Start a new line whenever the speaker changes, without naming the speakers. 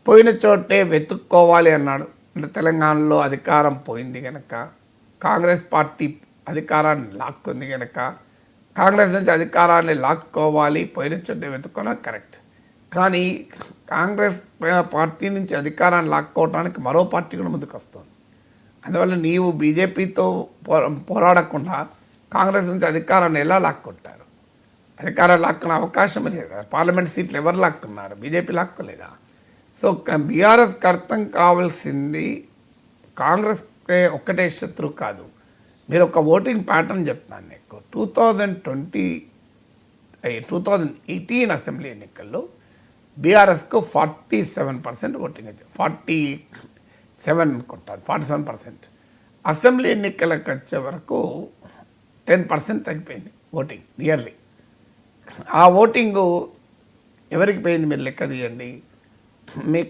పోయిన చోటే వెతుక్కోవాలి అన్నాడు. అంటే తెలంగాణలో అధికారం పోయింది కనుక, కాంగ్రెస్ పార్టీ అధికారాన్ని లాక్కుంది కనుక, కాంగ్రెస్ నుంచి అధికారాన్ని లాక్కోవాలి, పోయిన చోటే వెతుక్కోవడం కరెక్ట్. కానీ కాంగ్రెస్ పార్టీ నుంచి అధికారాన్ని లాక్కోవడానికి మరో పార్టీ కూడా ముందుకు వస్తుంది. అందువల్ల నీవు బీజేపీతో పోరాడకుండా కాంగ్రెస్ నుంచి అధికారాన్ని ఎలా లాక్కుంటారు? అధికారం లాక్కునే అవకాశం లేదు. పార్లమెంట్ సీట్లు ఎవరు లాక్కున్నారు? బీజేపీ లాక్కోలేదా? సో బీఆర్ఎస్కి అర్థం కావాల్సింది కాంగ్రెస్ ఒక్కటే శత్రువు కాదు. మీరు ఒక ఓటింగ్ ప్యాటర్న్ చెప్తున్నాను నీకు. 2018 అసెంబ్లీ ఎన్నికల్లో బీఆర్ఎస్కు 47% ఓటింగ్ అయితే 47 అనుకుంటారు, 47%. అసెంబ్లీ ఎన్నికలకు వచ్చే వరకు 10% తగ్గిపోయింది ఓటింగ్ నియర్లీ. ఆ ఓటింగు ఎవరికి పోయింది మీరు లెక్క తీయండి. మీ